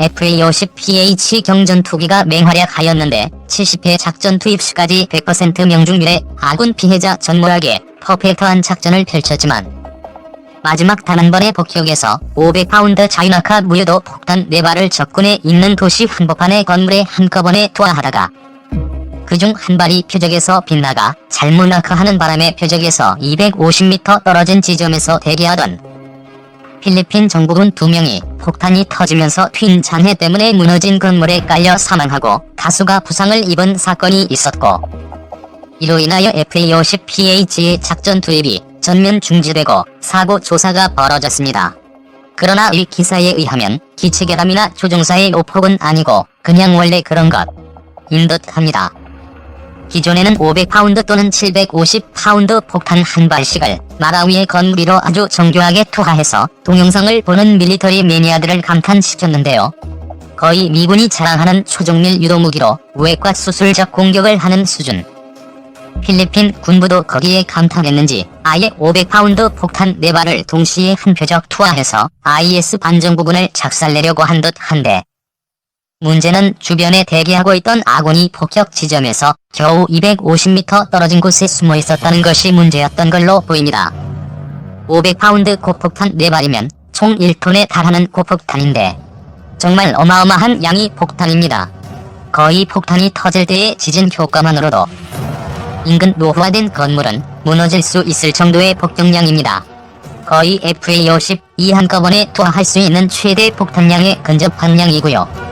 FA-50PH 경전 투기가 맹활약하였는데 70회 작전 투입 시까지 100% 명중률의 아군 피해자 전무하게 퍼펙트한 작전을 펼쳤지만 마지막 단 한 번의 폭격에서 500파운드 자유낙하 무유도 폭탄 4발을 적군에 있는 도시 한복판의 건물에 한꺼번에 투하하다가 그중 한 발이 표적에서 빗나가 잘못 낙하하는 바람에 표적에서 250m 떨어진 지점에서 대기하던 필리핀 정부군 2명이 폭탄이 터지면서 튄 잔해 때문에 무너진 건물에 깔려 사망하고 다수가 부상을 입은 사건이 있었고, 이로 인하여 FA-50PH의 작전 투입이 전면 중지되고 사고 조사가 벌어졌습니다. 그러나 이 기사에 의하면 기체결함이나 조종사의 오폭은 아니고 그냥 원래 그런 것인 듯합니다. 기존에는 500파운드 또는 750파운드 폭탄 한 발씩을 나라 위의 건물 위로 아주 정교하게 투하해서 동영상을 보는 밀리터리 매니아들을 감탄시켰는데요. 거의 미군이 자랑하는 초종밀 유도무기로 외과 수술적 공격을 하는 수준. 필리핀 군부도 거기에 감탄했는지 아예 500파운드 폭탄 4발을 동시에 한 표적 투하해서 IS 반정부군을 작살내려고 한 듯한데, 문제는 주변에 대기하고 있던 아군이 폭격 지점에서 겨우 250m 떨어진 곳에 숨어 있었다는 것이 문제였던 걸로 보입니다. 500파운드 고폭탄 4발이면 총 1톤에 달하는 고폭탄인데 정말 어마어마한 양의 폭탄입니다. 거의 폭탄이 터질 때의 지진 효과만으로도 인근 노후화된 건물은 무너질 수 있을 정도의 폭격량입니다. 거의 FA-50이 한꺼번에 투하할 수 있는 최대 폭탄량에 근접한 양이고요.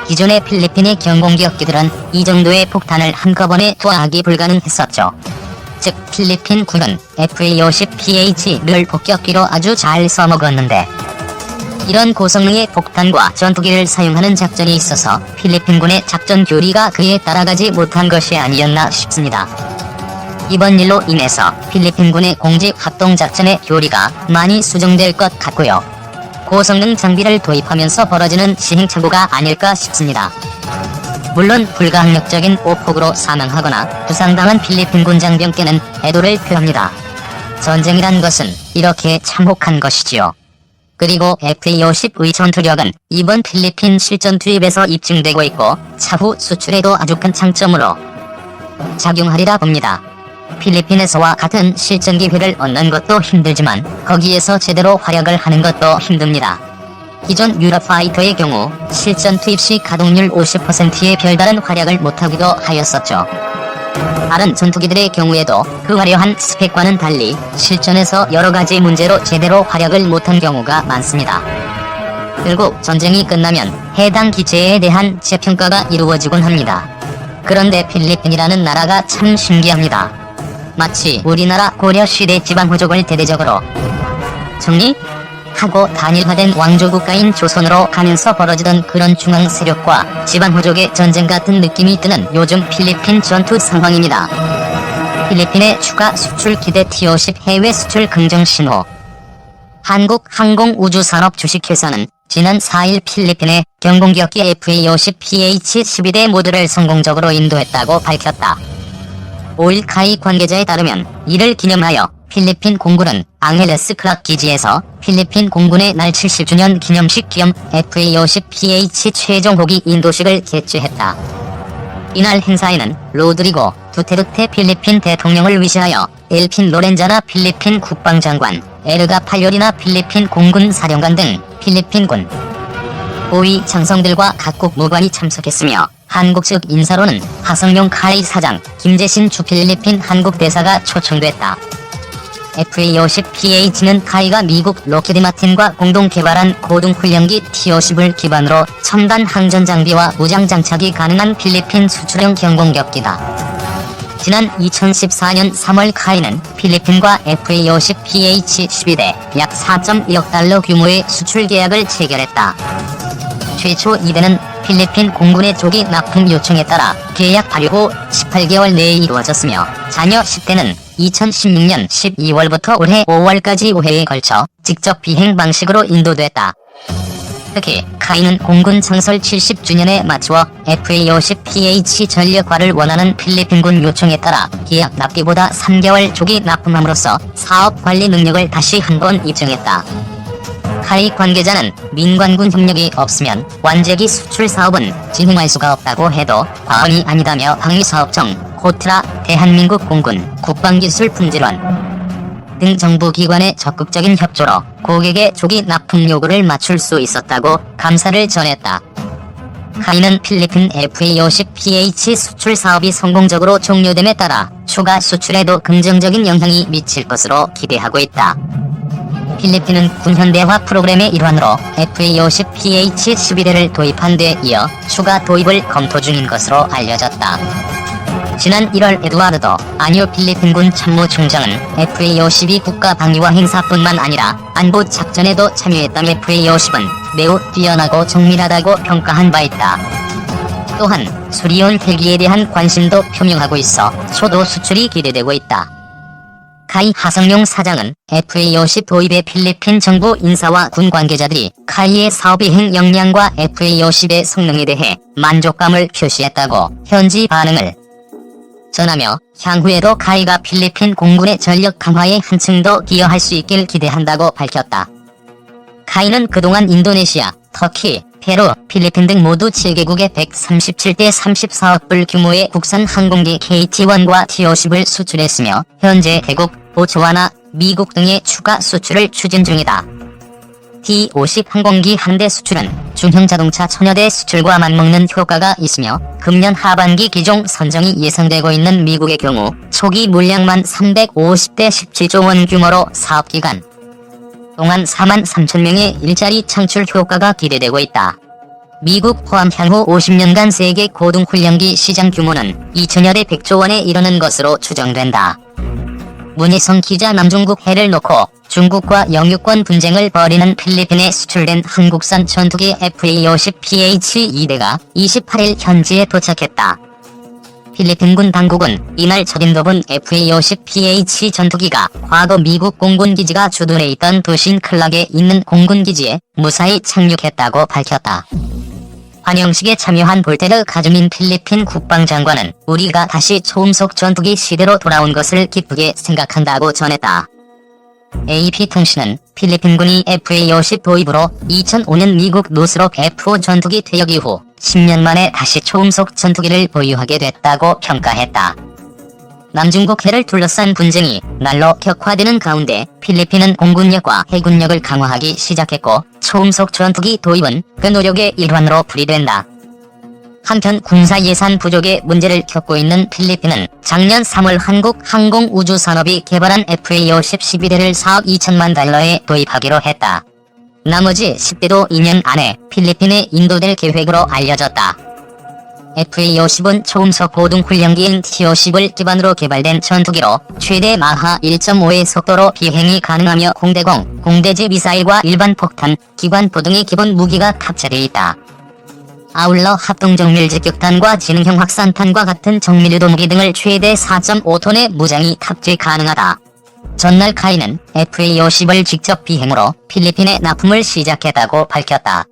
기존의 필리핀의 경공기업기들은 이 정도의 폭탄을 한꺼번에 투하하기 불가능했었죠. 즉 필리핀 군은 FA-50PH를 폭격기로 아주 잘 써먹었는데, 이런 고성능의 폭탄과 전투기를 사용하는 작전이 있어서 필리핀군의 작전 교리가 그에 따라가지 못한 것이 아니었나 싶습니다. 이번 일로 인해서 필리핀군의 공직 합동작전의 교리가 많이 수정될 것 같고요. 고성능 장비를 도입하면서 벌어지는 시행착오가 아닐까 싶습니다. 물론 불가항력적인 오폭으로 사망하거나 부상당한 필리핀군 장병께는 애도를 표합니다. 전쟁이란 것은 이렇게 참혹한 것이지요. 그리고 FA-50의 전투력은 이번 필리핀 실전 투입에서 입증되고 있고 차후 수출에도 아주 큰 장점으로 작용하리라 봅니다. 필리핀에서와 같은 실전 기회를 얻는 것도 힘들지만 거기에서 제대로 활약을 하는 것도 힘듭니다. 기존 유럽파이터의 경우 실전 투입 시 가동률 50%의 별다른 활약을 못하기도 하였었죠. 다른 전투기들의 경우에도 그 화려한 스펙과는 달리 실전에서 여러가지 문제로 제대로 활약을 못한 경우가 많습니다. 결국 전쟁이 끝나면 해당 기체에 대한 재평가가 이루어지곤 합니다. 그런데 필리핀이라는 나라가 참 신기합니다. 마치 우리나라 고려시대 지방호족을 대대적으로 정리하고 단일화된 왕조국가인 조선으로 가면서 벌어지던 그런 중앙 세력과 지방호족의 전쟁 같은 느낌이 드는 요즘 필리핀 전투 상황입니다. 필리핀의 추가 수출 기대 T-50 해외 수출 긍정 신호. 한국항공우주산업 주식회사는 지난 4일 필리핀의 경공기업기 FA-50PH 12대 모드를 성공적으로 인도했다고 밝혔다. 5일 카이 관계자에 따르면 이를 기념하여 필리핀 공군은 앙헬레스 클락 기지에서 필리핀 공군의 날 70주년 기념식 겸 FA-50PH 최종 호기 인도식을 개최했다. 이날 행사에는 로드리고 두테르테 필리핀 대통령을 위시하여 엘핀 로렌자나 필리핀 국방장관, 에르가 팔요리나 필리핀 공군 사령관 등 필리핀군 고위 장성들과 각국 무관이 참석했으며, 한국 측 인사로는 하성룡 카이 사장, 김재신 주 필리핀 한국 대사가 초청됐다. FA-50PH는 카이가 미국 로키드 마틴과 공동 개발한 고등훈련기 T-50을 기반으로 첨단 항전 장비와 무장 장착이 가능한 필리핀 수출형 경공격기다. 지난 2014년 3월 카이는 필리핀과 FA-50PH 12대 약 4.1억 달러 규모의 수출 계약을 체결했다. 최초 2대는 필리핀 공군의 조기 납품 요청에 따라 계약 발효 후 18개월 내에 이루어졌으며, 잔여 10대는 2016년 12월부터 올해 5월까지 5회에 걸쳐 직접 비행 방식으로 인도됐다. 특히 카이는 공군 창설 70주년에 맞추어 FA-50PH 전력화를 원하는 필리핀군 요청에 따라 계약 납기보다 3개월 조기 납품함으로써 사업 관리 능력을 다시 한 번 입증했다. 카이 관계자는 민관군 협력이 없으면 완제기 수출 사업은 진행할 수가 없다고 해도 과언이 아니다며 방위사업청, 코트라, 대한민국 공군, 국방기술품질원 등 정부기관의 적극적인 협조로 고객의 조기 납품 요구를 맞출 수 있었다고 감사를 전했다. 카이는 필리핀 FA-50PH 수출 사업이 성공적으로 종료됨에 따라 추가 수출에도 긍정적인 영향이 미칠 것으로 기대하고 있다. 필리핀은 군 현대화 프로그램의 일환으로 FA-50PH 12대를 도입한 데 이어 추가 도입을 검토 중인 것으로 알려졌다. 지난 1월 에두아르도 아뇨 필리핀군 참모총장은 FA-50이 국가 방위와 행사뿐만 아니라 안보 작전에도 참여했던 FA-50은 매우 뛰어나고 정밀하다고 평가한 바 있다. 또한 수리온 헬기에 대한 관심도 표명하고 있어 초도 수출이 기대되고 있다. 카이 하성룡 사장은 FA-50 도입의 필리핀 정부 인사와 군 관계자들이 카이의 사업 이행 역량과 FA-50의 성능에 대해 만족감을 표시했다고 현지 반응을 전하며 향후에도 카이가 필리핀 공군의 전력 강화에 한층 더 기여할 수 있길 기대한다고 밝혔다. 카이는 그동안 인도네시아, 터키, 페루, 필리핀 등 모두 7개국에 137대 34억 불 규모의 국산 항공기 KT-1과 T-50을 수출했으며 현재 태국, 보츠와나, 미국 등의 추가 수출을 추진 중이다. T-50 항공기 한 대 수출은 중형 자동차 1000여 대 수출과 맞먹는 효과가 있으며 금년 하반기 기종 선정이 예상되고 있는 미국의 경우 초기 물량만 350대 17조 원 규모로 사업기간 동안 4만 3천 명의 일자리 창출 효과가 기대되고 있다. 미국 포함 향후 50년간 세계 고등훈련기 시장 규모는 2천여 대 100조 원에 이르는 것으로 추정된다. 문희성 기자 남중국 해를 놓고 중국과 영유권 분쟁을 벌이는 필리핀에 수출된 한국산 전투기 FA-50PH 2대가 28일 현지에 도착했다. 필리핀군 당국은 이날 첫 인도분 FA-50PH 전투기가 과거 미국 공군기지가 주둔해 있던 도시인 클락에 있는 공군기지에 무사히 착륙했다고 밝혔다. 환영식에 참여한 볼테르 가주민 필리핀 국방장관은 우리가 다시 초음속 전투기 시대로 돌아온 것을 기쁘게 생각한다고 전했다. AP통신은 필리핀군이 FA-50 도입으로 2005년 미국 노스롭 F5 전투기 퇴역 이후 10년 만에 다시 초음속 전투기를 보유하게 됐다고 평가했다. 남중국 해를 둘러싼 분쟁이 날로 격화되는 가운데 필리핀은 공군력과 해군력을 강화하기 시작했고 초음속 전투기 도입은 그 노력의 일환으로 풀이된다. 한편 군사 예산 부족의 문제를 겪고 있는 필리핀은 작년 3월 한국 항공우주산업이 개발한 FA-50 12대를 4억 2천만 달러에 도입하기로 했다. 나머지 10대도 2년 안에 필리핀에 인도될 계획으로 알려졌다. FA-50은 초음속 고등훈련기인 T-50을 기반으로 개발된 전투기로 최대 마하 1.5의 속도로 비행이 가능하며 공대공, 공대지 미사일과 일반 폭탄, 기관포 등의 기본 무기가 탑재되어 있다. 아울러 합동정밀 직격탄과 지능형 확산탄과 같은 정밀유도 무기 등을 최대 4.5톤의 무장이 탑재 가능하다. 전날 카이는 FA-50을 직접 비행으로 필리핀에 납품을 시작했다고 밝혔다.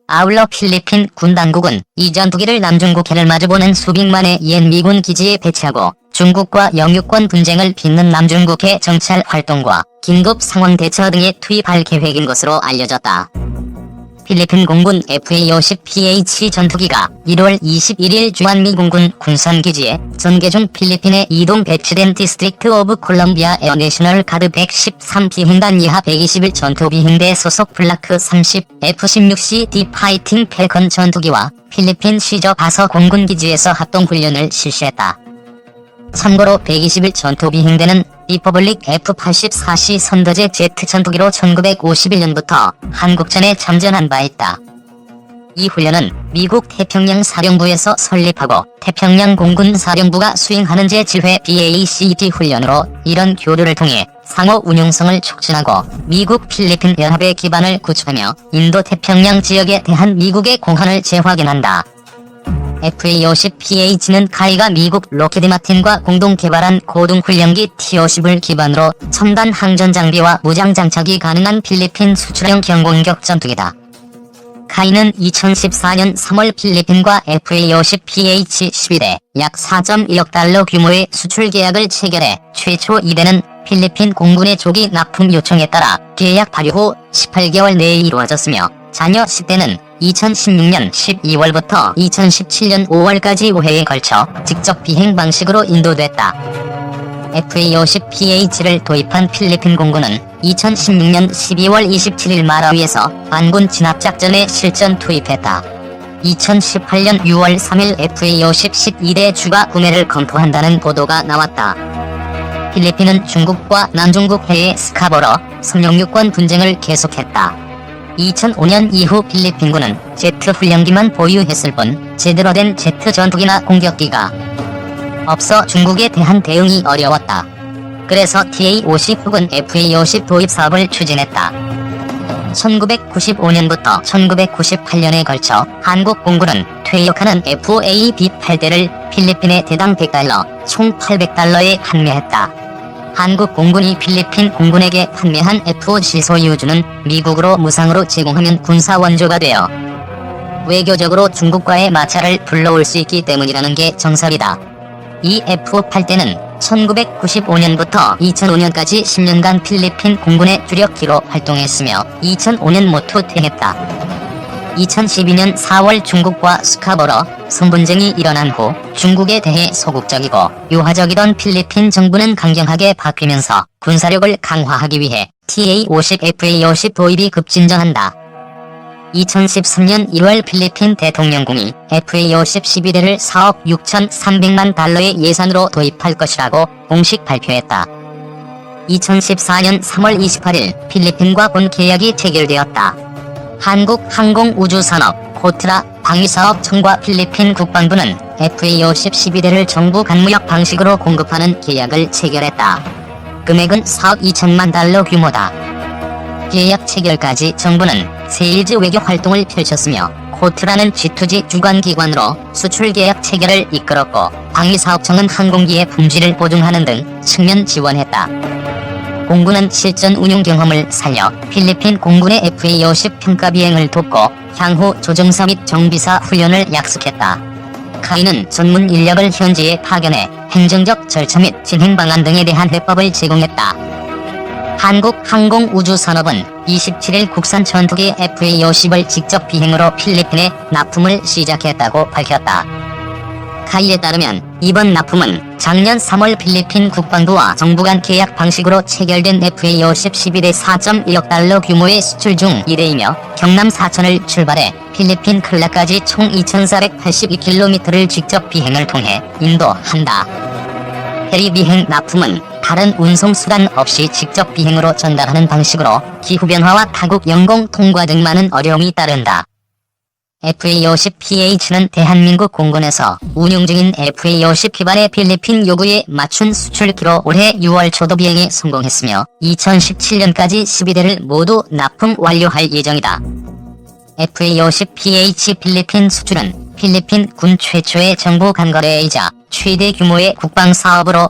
아울러 필리핀 군 당국은 이 전투기를 남중국 해를 마주보는 수백만의 옛 미군 기지에 배치하고 중국과 영유권 분쟁을 빚는 남중국 해 정찰 활동과 긴급 상황 대처 등에 투입할 계획인 것으로 알려졌다. 필리핀 공군 FA-50PH 전투기가 1월 21일 주한미 공군 군산기지에 전개 중 필리핀에 이동 배치된 디스트릭트 오브 콜럼비아 에어 내셔널 가드 113 비행단 이하 121 전투비행대 소속 블라크 30 F-16C-D 파이팅 펠컨 전투기와 필리핀 시저 바서 공군기지에서 합동훈련을 실시했다. 참고로 121 전투비행대는 리퍼블릭 F-84C 선더제 제트 전투기로 1951년부터 한국전에 참전한 바 있다. 이 훈련은 미국 태평양 사령부에서 설립하고 태평양 공군 사령부가 수행하는 제7회 BACT 훈련으로 이런 교류를 통해 상호 운용성을 촉진하고 미국 필리핀 연합의 기반을 구축하며 인도 태평양 지역에 대한 미국의 공헌을 재확인한다. FA-50PH는 카이가 미국 로키드 마틴과 공동 개발한 고등훈련기 T-50을 기반으로 첨단 항전 장비와 무장 장착이 가능한 필리핀 수출형 경공격 전투기다. 카이는 2014년 3월 필리핀과 FA-50PH 12대 약 4.1억 달러 규모의 수출 계약을 체결해 최초 2대는 필리핀 공군의 조기 납품 요청에 따라 계약 발효 후 18개월 내에 이루어졌으며 잔여 시대는 2016년 12월부터 2017년 5월까지 5회에 걸쳐 직접 비행 방식으로 인도됐다. FA-50PH를 도입한 필리핀 공군은 2016년 12월 27일 마라위에서 반군 진압작전에 실전 투입했다. 2018년 6월 3일 FA-50 12대 추가 구매를 검토한다는 보도가 나왔다. 필리핀은 중국과 남중국 해의 스카보러, 성룡유권 분쟁을 계속했다. 2005년 이후 필리핀군은 제트 훈련기만 보유했을 뿐 제대로 된 제트 전투기나 공격기가 없어 중국에 대한 대응이 어려웠다. 그래서 TA-50 혹은 FA-50 도입 사업을 추진했다. 1995년부터 1998년에 걸쳐 한국 공군은 퇴역하는 FA-B8대를 필리핀에 대당 $100, 총 $800에 판매했다. 한국 공군이 필리핀 공군에게 판매한 F-5C 소유주는 미국으로 무상으로 제공하면 군사 원조가 되어 외교적으로 중국과의 마찰을 불러올 수 있기 때문이라는 게 정설이다. 이 F-8대는 1995년부터 2005년까지 10년간 필리핀 공군의 주력기로 활동했으며 2005년 모두 퇴했다. 2012년 4월 중국과 스카보러 선분쟁이 일어난 후 중국에 대해 소극적이고 유화적이던 필리핀 정부는 강경하게 바뀌면서 군사력을 강화하기 위해 TA-50 FA-50 도입이 급진전한다. 2013년 1월 필리핀 대통령궁이 FA-50 12대를 4억 6,300만 달러의 예산으로 도입할 것이라고 공식 발표했다. 2014년 3월 28일 필리핀과 본 계약이 체결되었다. 한국항공우주산업, 코트라, 방위사업청과 필리핀 국방부는 FA-50 12대를 정부 간무역 방식으로 공급하는 계약을 체결했다. 금액은 4억 2천만 달러 규모다. 계약 체결까지 정부는 세일즈 외교 활동을 펼쳤으며 코트라는 G2G 주관기관으로 수출 계약 체결을 이끌었고 방위사업청은 항공기의 품질을 보증하는 등 측면 지원했다. 공군은 실전 운용 경험을 살려 필리핀 공군의 FA-50 평가 비행을 돕고 향후 조종사 및 정비사 훈련을 약속했다. 카이는 전문 인력을 현지에 파견해 행정적 절차 및 진행 방안 등에 대한 해법을 제공했다. 한국항공우주산업은 27일 국산 전투기 FA-50을 직접 비행으로 필리핀에 납품을 시작했다고 밝혔다. 카이에 따르면 이번 납품은 작년 3월 필리핀 국방부와 정부 간 계약 방식으로 체결된 FA-50 12대 4.1억 달러 규모의 수출 중 1회이며 경남 사천을 출발해 필리핀 클라까지 총 2,482km를 직접 비행을 통해 인도한다. 해리 비행 납품은 다른 운송수단 없이 직접 비행으로 전달하는 방식으로 기후변화와 타국 영공 통과 등 많은 어려움이 따른다. FA-50PH는 대한민국 공군에서 운용 중인 FA-50 기반의 필리핀 요구에 맞춘 수출기로 올해 6월 초도 비행에 성공했으며 2017년까지 12대를 모두 납품 완료할 예정이다. FA-50PH 필리핀 수출은 필리핀 군 최초의 정부 간거래이자 최대 규모의 국방 사업으로